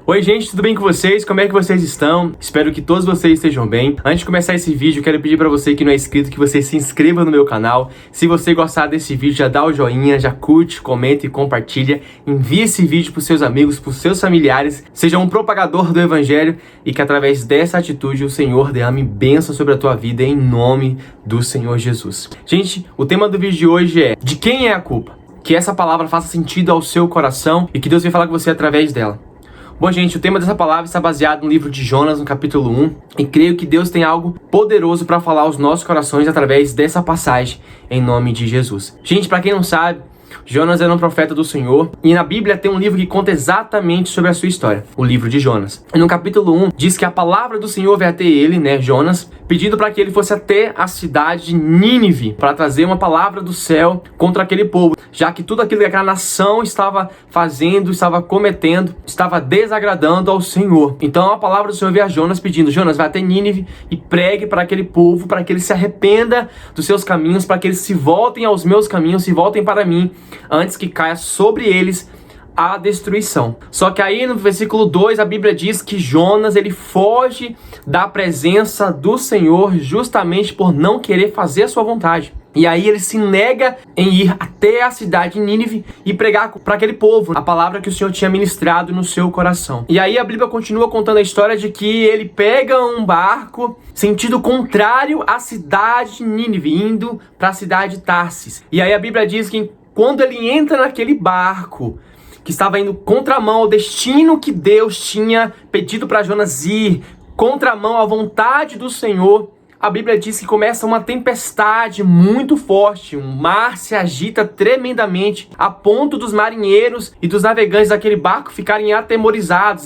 Oi gente, tudo bem com vocês? Como é que vocês estão? Espero que todos vocês estejam bem. Antes de começar esse vídeo, quero pedir pra você que não é inscrito que você se inscreva no meu canal. Se você gostar desse vídeo, já dá o joinha, já curte, comenta e compartilha. Envie esse vídeo pros seus amigos, pros seus familiares. Seja um propagador do evangelho e que através dessa atitude o Senhor derrame bênção sobre a tua vida em nome do Senhor Jesus. Gente, o tema do vídeo de hoje é: de quem é a culpa? Que essa palavra faça sentido ao seu coração e que Deus venha falar com você através dela. Bom, gente, o tema dessa palavra está baseado no livro de Jonas, no capítulo 1, e creio que Deus tem algo poderoso para falar aos nossos corações através dessa passagem, em nome de Jesus. Gente, para quem não sabe, Jonas era um profeta do Senhor, e na Bíblia tem um livro que conta exatamente sobre a sua história, o livro de Jonas. E no capítulo 1, diz que a palavra do Senhor veio até ele, Jonas, pedindo para que ele fosse até a cidade de Nínive, para trazer uma palavra do céu contra aquele povo, já que tudo aquilo que aquela nação estava fazendo, estava cometendo, estava desagradando ao Senhor. Então a palavra do Senhor veio a Jonas pedindo: Jonas, vai até Nínive e pregue para aquele povo, para que ele se arrependa dos seus caminhos, para que eles se voltem aos meus caminhos, se voltem para mim, antes que caia sobre eles a destruição. Só que aí no versículo 2 a Bíblia diz que Jonas ele foge da presença do Senhor justamente por não querer fazer a sua vontade. E aí ele se nega em ir até a cidade de Nínive e pregar para aquele povo a palavra que o Senhor tinha ministrado no seu coração. E aí a Bíblia continua contando a história de que ele pega um barco sentido contrário à cidade de Nínive, indo para a cidade de Tarsis. E aí a Bíblia diz que quando ele entra naquele barco, que estava indo contramão ao destino que Deus tinha pedido para Jonas ir, contramão à vontade do Senhor, a Bíblia diz que começa uma tempestade muito forte, o mar se agita tremendamente, a ponto dos marinheiros e dos navegantes daquele barco ficarem aterrorizados,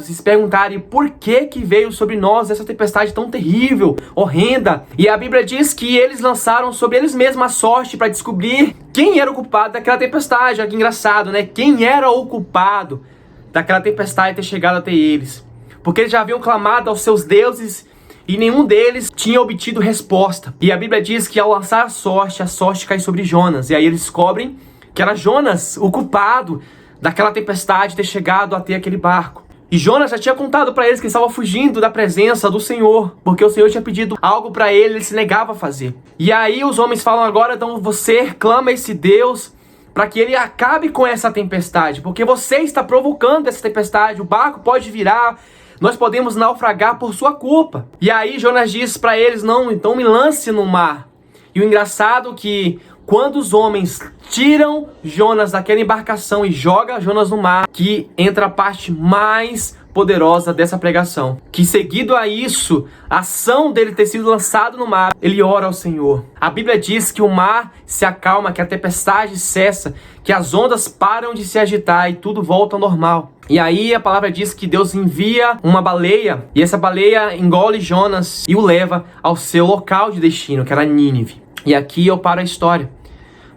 e se perguntarem por que veio sobre nós essa tempestade tão terrível, horrenda. E a Bíblia diz que eles lançaram sobre eles mesmos a sorte para descobrir quem era o culpado daquela tempestade. Olha que engraçado, Quem era o culpado daquela tempestade ter chegado até eles? Porque eles já haviam clamado aos seus deuses e nenhum deles tinha obtido resposta. E a Bíblia diz que ao lançar a sorte cai sobre Jonas. E aí eles descobrem que era Jonas o culpado daquela tempestade ter chegado até aquele barco. E Jonas já tinha contado para eles que ele estava fugindo da presença do Senhor, porque o Senhor tinha pedido algo para ele se negava a fazer. E aí os homens falam agora: então você clama a esse Deus para que ele acabe com essa tempestade, porque você está provocando essa tempestade, o barco pode virar, nós podemos naufragar por sua culpa. E aí Jonas diz para eles: não, então me lance no mar. E o engraçado é que quando os homens tiram Jonas daquela embarcação e jogam Jonas no mar, que entra a parte mais poderosa dessa pregação, que seguido a isso, a ação dele ter sido lançado no mar, ele ora ao Senhor. A Bíblia diz que o mar se acalma, que a tempestade cessa, que as ondas param de se agitar e tudo volta ao normal. E aí a palavra diz que Deus envia uma baleia, e essa baleia engole Jonas e o leva ao seu local de destino, que era Nínive. E aqui eu paro a história.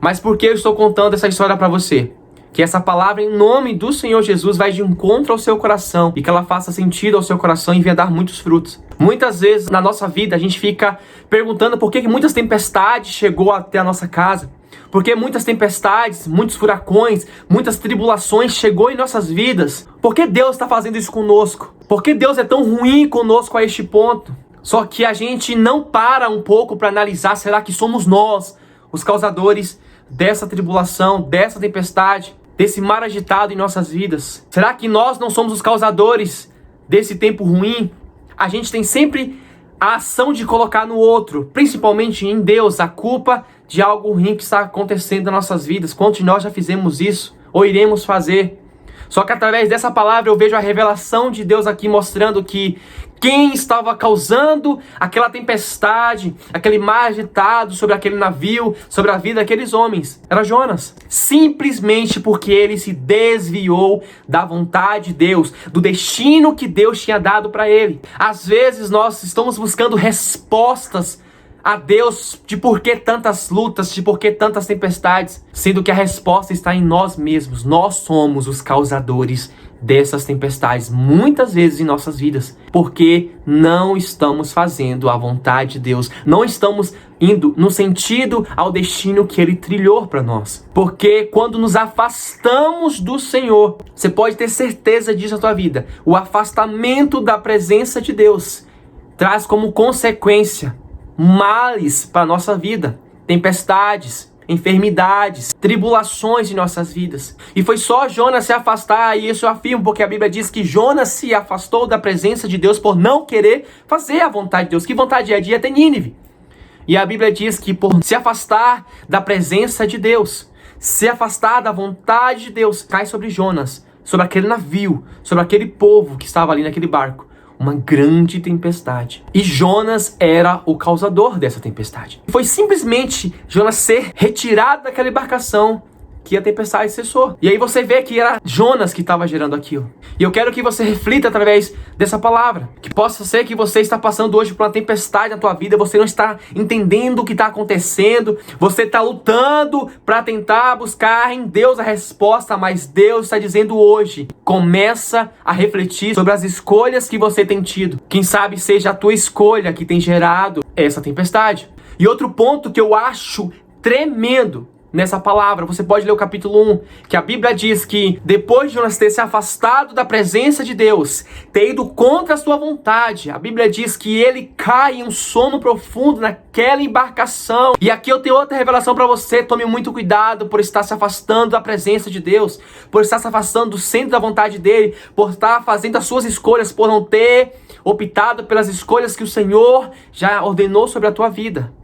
Mas por que eu estou contando essa história para você? Que essa palavra em nome do Senhor Jesus vai de encontro ao seu coração e que ela faça sentido ao seu coração e venha dar muitos frutos. Muitas vezes na nossa vida a gente fica perguntando por que muitas tempestades chegou até a nossa casa. Por que muitas tempestades, muitos furacões, muitas tribulações chegou em nossas vidas. Por que Deus está fazendo isso conosco? Por que Deus é tão ruim conosco a este ponto? Só que a gente não para um pouco para analisar: será que somos nós os causadores dessa tribulação, dessa tempestade, desse mar agitado em nossas vidas? Será que nós não somos os causadores desse tempo ruim? A gente tem sempre a ação de colocar no outro, principalmente em Deus, a culpa de algo ruim que está acontecendo nas nossas vidas. Quantos de nós já fizemos isso ou iremos fazer? Só que através dessa palavra eu vejo a revelação de Deus aqui mostrando que quem estava causando aquela tempestade, aquele mar agitado sobre aquele navio, sobre a vida daqueles homens, era Jonas. Simplesmente porque ele se desviou da vontade de Deus, do destino que Deus tinha dado para ele. Às vezes nós estamos buscando respostas a Deus de por que tantas lutas, de por que tantas tempestades, sendo que a resposta está em nós mesmos. Nós somos os causadores dessas tempestades, muitas vezes em nossas vidas, porque não estamos fazendo a vontade de Deus, não estamos indo no sentido ao destino que Ele trilhou para nós. Porque quando nos afastamos do Senhor, você pode ter certeza disso na tua vida, o afastamento da presença de Deus traz como consequência males para a nossa vida, tempestades, enfermidades, tribulações em nossas vidas. E foi só Jonas se afastar, e isso eu afirmo porque a Bíblia diz que Jonas se afastou da presença de Deus por não querer fazer a vontade de Deus. Que vontade é? De ir até Nínive. E a Bíblia diz que por se afastar da presença de Deus, se afastar da vontade de Deus, cai sobre Jonas, sobre aquele navio, sobre aquele povo que estava ali naquele barco, uma grande tempestade. E Jonas era o causador dessa tempestade. Foi simplesmente Jonas ser retirado daquela embarcação que a tempestade cessou. E aí você vê que era Jonas que estava gerando aquilo. E eu quero que você reflita através dessa palavra. Que possa ser que você está passando hoje por uma tempestade na tua vida, você não está entendendo o que está acontecendo, você está lutando para tentar buscar em Deus a resposta, mas Deus está dizendo hoje, começa a refletir sobre as escolhas que você tem tido. Quem sabe seja a tua escolha que tem gerado essa tempestade. E outro ponto que eu acho tremendo nessa palavra, você pode ler o capítulo 1, que a Bíblia diz que depois de Jonas ter se afastado da presença de Deus, ter ido contra a sua vontade, a Bíblia diz que ele cai em um sono profundo naquela embarcação. E aqui eu tenho outra revelação para você: tome muito cuidado por estar se afastando da presença de Deus, por estar se afastando do centro da vontade dele, por estar fazendo as suas escolhas, por não ter optado pelas escolhas que o Senhor já ordenou sobre a tua vida.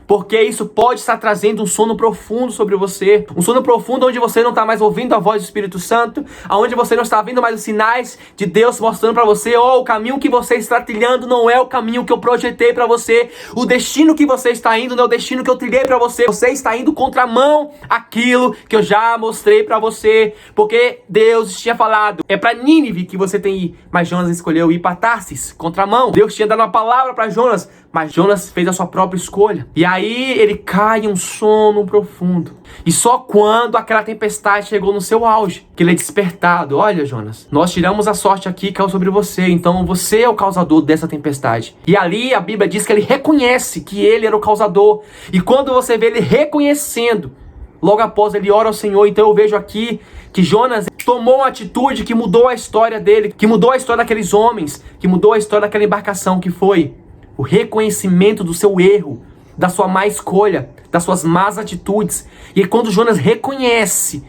Porque isso pode estar trazendo um sono profundo sobre você. Um sono profundo onde você não está mais ouvindo a voz do Espírito Santo. Onde você não está vendo mais os sinais de Deus mostrando para você: o caminho que você está trilhando não é o caminho que eu projetei para você. O destino que você está indo não é o destino que eu trilhei para você. Você está indo contramão aquilo que eu já mostrei para você. Porque Deus tinha falado: é para Nínive que você tem que ir. Mas Jonas escolheu ir para Tarsis, contramão. Deus tinha dado uma palavra para Jonas, mas Jonas fez a sua própria escolha. E aí ele cai em um sono profundo. E só quando aquela tempestade chegou no seu auge, que ele é despertado. Olha, Jonas, nós tiramos a sorte aqui que caiu sobre você. Então você é o causador dessa tempestade. E ali a Bíblia diz que ele reconhece que ele era o causador. E quando você vê ele reconhecendo, logo após ele ora ao Senhor. Então eu vejo aqui que Jonas tomou uma atitude que mudou a história dele, que mudou a história daqueles homens, que mudou a história daquela embarcação, que foi o reconhecimento do seu erro, da sua má escolha, das suas más atitudes. E quando Jonas reconhece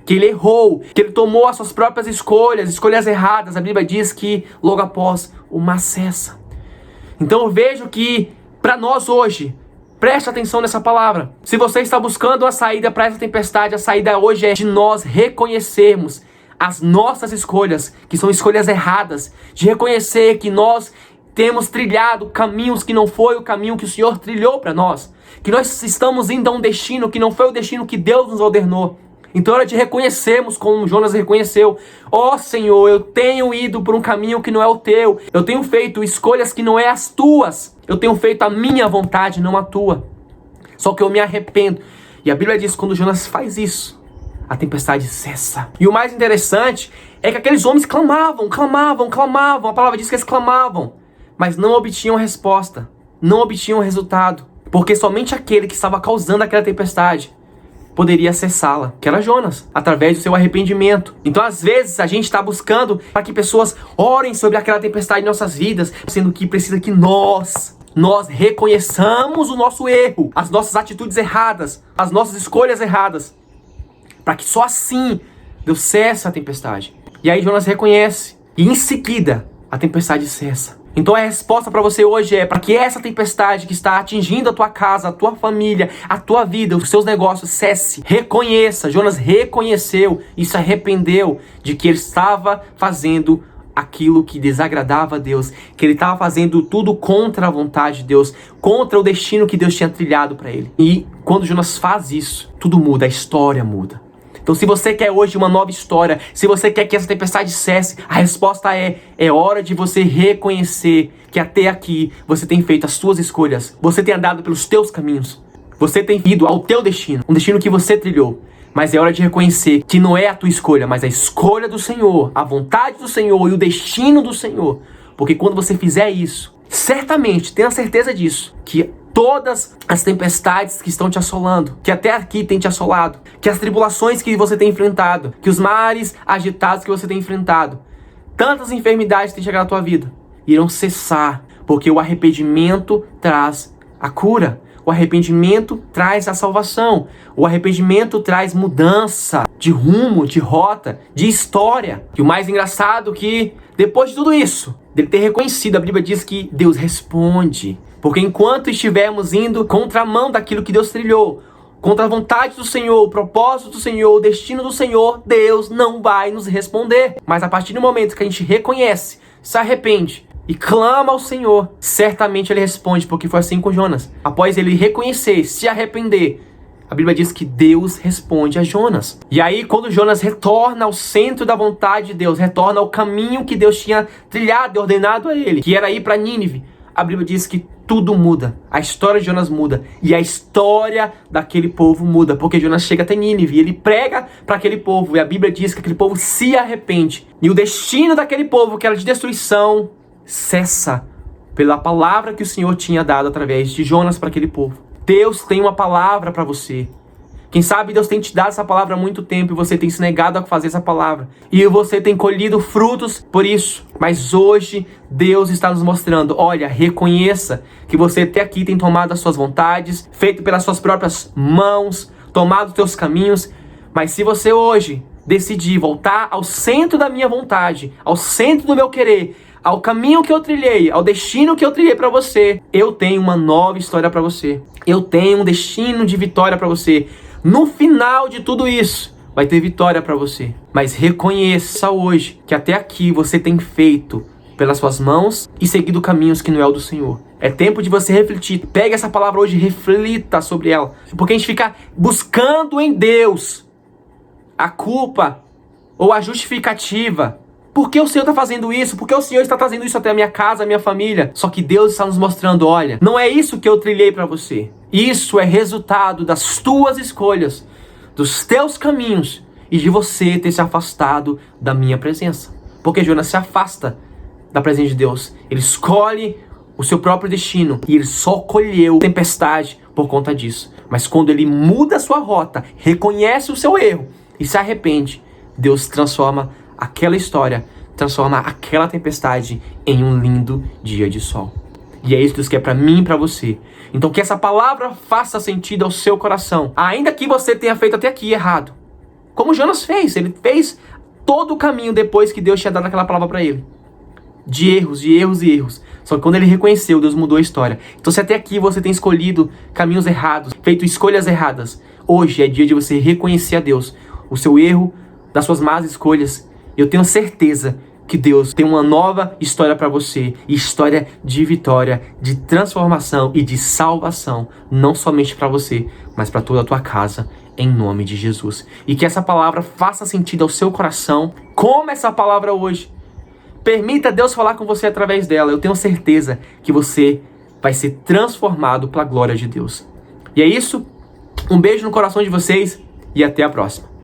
que ele errou, que ele tomou as suas próprias escolhas erradas, a Bíblia diz que logo após o mar cessa. Então eu vejo que para nós hoje, preste atenção nessa palavra. Se você está buscando uma saída para essa tempestade, a saída hoje é de nós reconhecermos as nossas escolhas, que são escolhas erradas, de reconhecer que nós temos trilhado caminhos que não foi o caminho que o Senhor trilhou para nós, que nós estamos indo a um destino que não foi o destino que Deus nos ordenou. Então é hora de reconhecermos, como Jonas reconheceu: Senhor, eu tenho ido por um caminho que não é o teu, eu tenho feito escolhas que não é as tuas, eu tenho feito a minha vontade, não a tua, só que eu me arrependo. E a Bíblia diz que quando Jonas faz isso, a tempestade cessa. E o mais interessante é que aqueles homens clamavam, a palavra diz que eles clamavam, mas não obtinham resposta, não obtinham resultado, porque somente aquele que estava causando aquela tempestade poderia cessá-la, que era Jonas, através do seu arrependimento. Então às vezes a gente está buscando para que pessoas orem sobre aquela tempestade em nossas vidas, sendo que precisa que nós reconheçamos o nosso erro, as nossas atitudes erradas, as nossas escolhas erradas, para que só assim Deus cesse a tempestade. E aí Jonas reconhece, e em seguida a tempestade cessa. Então a resposta para você hoje é: para que essa tempestade que está atingindo a tua casa, a tua família, a tua vida, os seus negócios, cesse. Reconheça. Jonas reconheceu e se arrependeu de que ele estava fazendo aquilo que desagradava a Deus, que ele estava fazendo tudo contra a vontade de Deus, contra o destino que Deus tinha trilhado para ele. E quando Jonas faz isso, tudo muda, a história muda. Então se você quer hoje uma nova história, se você quer que essa tempestade cesse, a resposta é hora de você reconhecer que até aqui você tem feito as suas escolhas, você tem andado pelos teus caminhos, você tem ido ao teu destino, um destino que você trilhou. Mas é hora de reconhecer que não é a tua escolha, mas a escolha do Senhor, a vontade do Senhor e o destino do Senhor. Porque quando você fizer isso, certamente, tenha certeza disso, que todas as tempestades que estão te assolando, que até aqui tem te assolado, que as tribulações que você tem enfrentado, que os mares agitados que você tem enfrentado, tantas enfermidades que têm chegado à tua vida, irão cessar, porque o arrependimento traz a cura. O arrependimento traz a salvação. O arrependimento traz mudança de rumo, de rota, de história. E o mais engraçado é que, depois de tudo isso, dele ter reconhecido, a Bíblia diz que Deus responde. Porque enquanto estivermos indo contramão daquilo que Deus trilhou, contra a vontade do Senhor, o propósito do Senhor, o destino do Senhor, Deus não vai nos responder. Mas a partir do momento que a gente reconhece, se arrepende e clama ao Senhor, certamente Ele responde, porque foi assim com Jonas. Após ele reconhecer, se arrepender, a Bíblia diz que Deus responde a Jonas. E aí, quando Jonas retorna ao centro da vontade de Deus, retorna ao caminho que Deus tinha trilhado e ordenado a ele, que era ir para Nínive, a Bíblia diz que tudo muda. A história de Jonas muda. E a história daquele povo muda. Porque Jonas chega até Nínive e ele prega para aquele povo. E a Bíblia diz que aquele povo se arrepende. E o destino daquele povo, que era de destruição, cessa pela palavra que o Senhor tinha dado através de Jonas para aquele povo. Deus tem uma palavra para você. Quem sabe Deus tem te dado essa palavra há muito tempo e você tem se negado a fazer essa palavra. E você tem colhido frutos por isso. Mas hoje Deus está nos mostrando, olha, reconheça que você até aqui tem tomado as suas vontades, feito pelas suas próprias mãos, tomado os teus caminhos. Mas se você hoje decidir voltar ao centro da minha vontade, ao centro do meu querer, ao caminho que eu trilhei, ao destino que eu trilhei para você, eu tenho uma nova história para você. Eu tenho um destino de vitória para você. No final de tudo isso, vai ter vitória para você. Mas reconheça hoje que até aqui você tem feito pelas suas mãos e seguido caminhos que não é o do Senhor. É tempo de você refletir. Pega essa palavra hoje e reflita sobre ela. Porque a gente fica buscando em Deus a culpa ou a justificativa. Por que o Senhor está fazendo isso? Por que o Senhor está trazendo isso até a minha casa, a minha família? Só que Deus está nos mostrando, olha, não é isso que eu trilhei para você. Isso é resultado das tuas escolhas, dos teus caminhos e de você ter se afastado da minha presença. Porque Jonas se afasta da presença de Deus. Ele escolhe o seu próprio destino e ele só colheu tempestade por conta disso. Mas quando ele muda a sua rota, reconhece o seu erro e se arrepende, Deus transforma aquela história, transforma aquela tempestade em um lindo dia de sol. E é isso que Deus quer para mim e para você. Então que essa palavra faça sentido ao seu coração. Ainda que você tenha feito até aqui errado. Como Jonas fez. Ele fez todo o caminho depois que Deus tinha dado aquela palavra para ele. De erros, de erros e erros. Só que quando ele reconheceu, Deus mudou a história. Então se até aqui você tem escolhido caminhos errados, feito escolhas erradas, hoje é dia de você reconhecer a Deus o seu erro, das suas más escolhas. Eu tenho certeza que Deus tem uma nova história para você. História de vitória, de transformação e de salvação. Não somente para você, mas para toda a tua casa, em nome de Jesus. E que essa palavra faça sentido ao seu coração. Como essa palavra hoje. Permita Deus falar com você através dela. Eu tenho certeza que você vai ser transformado pela glória de Deus. E é isso. Um beijo no coração de vocês e até a próxima.